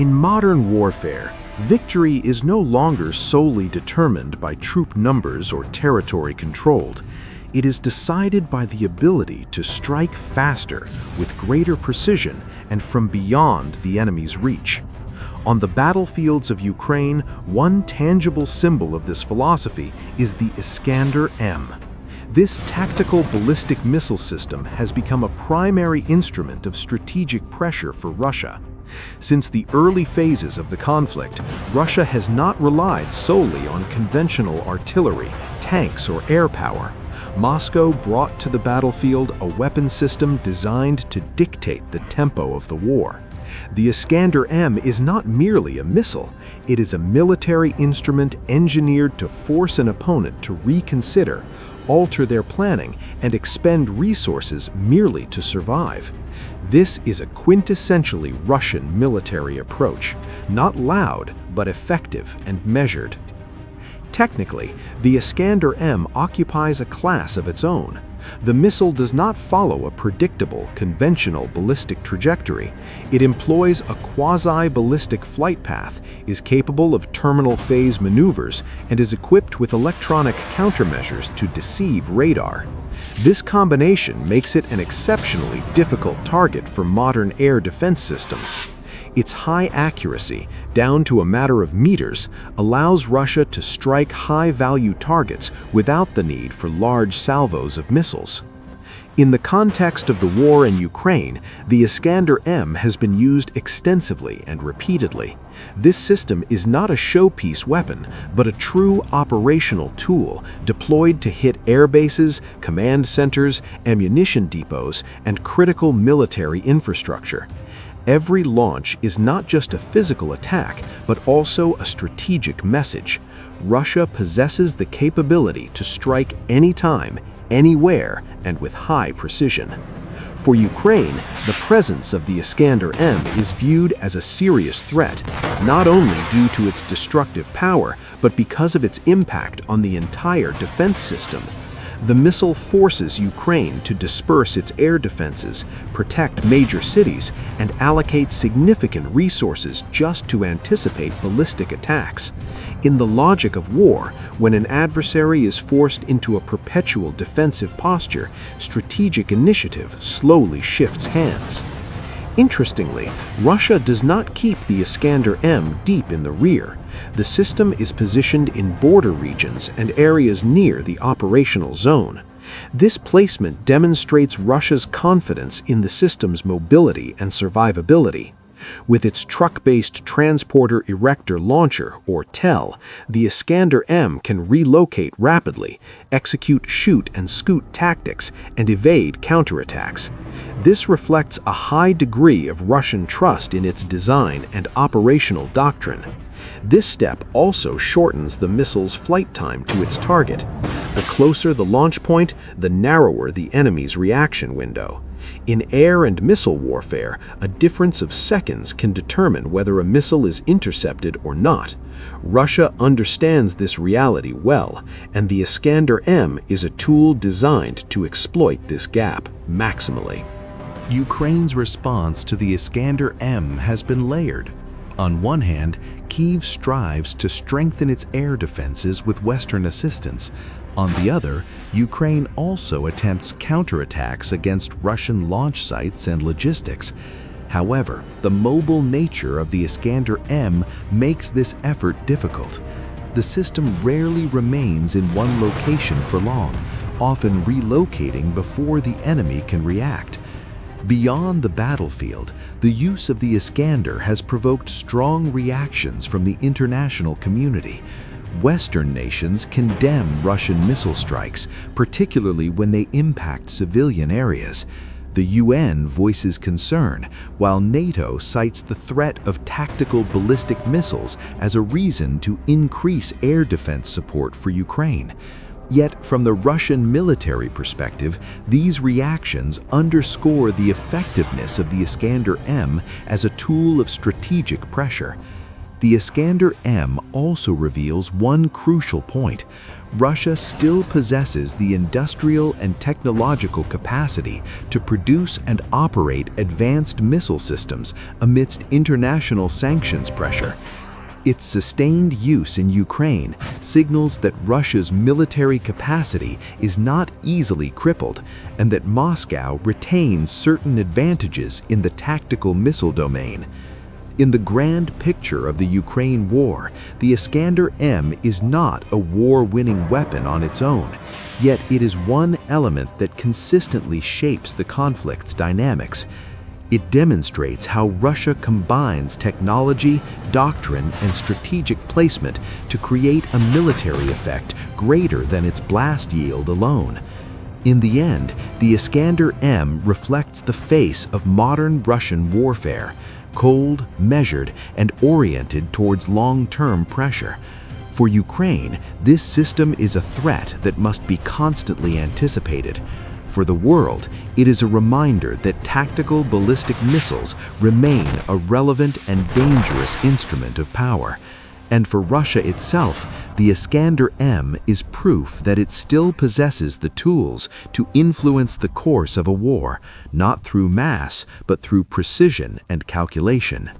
In modern warfare, victory is no longer solely determined by troop numbers or territory controlled. It is decided by the ability to strike faster, with greater precision, and from beyond the enemy's reach. On the battlefields of Ukraine, one tangible symbol of this philosophy is the Iskander-M. This tactical ballistic missile system has become a primary instrument of strategic pressure for Russia. Since the early phases of the conflict, Russia has not relied solely on conventional artillery, tanks, or air power. Moscow brought to the battlefield a weapon system designed to dictate the tempo of the war. The Iskander-M is not merely a missile, it is a military instrument engineered to force an opponent to reconsider, alter their planning, and expend resources merely to survive. This is a quintessentially Russian military approach, not loud, but effective and measured. Technically, the Iskander-M occupies a class of its own. The missile does not follow a predictable, conventional ballistic trajectory. It employs a quasi-ballistic flight path, is capable of terminal phase maneuvers, and is equipped with electronic countermeasures to deceive radar. This combination makes it an exceptionally difficult target for modern air defense systems. Its high accuracy, down to a matter of meters, allows Russia to strike high-value targets without the need for large salvos of missiles. In the context of the war in Ukraine, the Iskander-M has been used extensively and repeatedly. This system is not a showpiece weapon, but a true operational tool deployed to hit air bases, command centers, ammunition depots, and critical military infrastructure. Every launch is not just a physical attack, but also a strategic message. Russia possesses the capability to strike anytime, anywhere, and with high precision. For Ukraine, the presence of the Iskander-M is viewed as a serious threat, not only due to its destructive power, but because of its impact on the entire defense system. The missile forces Ukraine to disperse its air defenses, protect major cities, and allocate significant resources just to anticipate ballistic attacks. In the logic of war, when an adversary is forced into a perpetual defensive posture, strategic initiative slowly shifts hands. Interestingly, Russia does not keep the Iskander-M deep in the rear. The system is positioned in border regions and areas near the operational zone. This placement demonstrates Russia's confidence in the system's mobility and survivability. With its truck-based Transporter Erector Launcher, or TEL, the Iskander-M can relocate rapidly, execute shoot and scoot tactics, and evade counterattacks. This reflects a high degree of Russian trust in its design and operational doctrine. This step also shortens the missile's flight time to its target. The closer the launch point, the narrower the enemy's reaction window. In air and missile warfare, a difference of seconds can determine whether a missile is intercepted or not. Russia understands this reality well, and the Iskander-M is a tool designed to exploit this gap maximally. Ukraine's response to the Iskander-M has been layered. On one hand, Kyiv strives to strengthen its air defenses with Western assistance. On the other, Ukraine also attempts counterattacks against Russian launch sites and logistics. However, the mobile nature of the Iskander-M makes this effort difficult. The system rarely remains in one location for long, often relocating before the enemy can react. Beyond the battlefield, the use of the Iskander has provoked strong reactions from the international community. Western nations condemn Russian missile strikes, particularly when they impact civilian areas. The UN voices concern, while NATO cites the threat of tactical ballistic missiles as a reason to increase air defense support for Ukraine. Yet, from the Russian military perspective, these reactions underscore the effectiveness of the Iskander-M as a tool of strategic pressure. The Iskander-M also reveals one crucial point. Russia still possesses the industrial and technological capacity to produce and operate advanced missile systems amidst international sanctions pressure. Its sustained use in Ukraine signals that Russia's military capacity is not easily crippled and that Moscow retains certain advantages in the tactical missile domain. In the grand picture of the Ukraine war, the Iskander-M is not a war-winning weapon on its own, yet it is one element that consistently shapes the conflict's dynamics. It demonstrates how Russia combines technology, doctrine, and strategic placement to create a military effect greater than its blast yield alone. In the end, the Iskander-M reflects the face of modern Russian warfare: cold, measured, and oriented towards long-term pressure. For Ukraine, this system is a threat that must be constantly anticipated. For the world, it is a reminder that tactical ballistic missiles remain a relevant and dangerous instrument of power. And for Russia itself, the Iskander-M is proof that it still possesses the tools to influence the course of a war, not through mass, but through precision and calculation.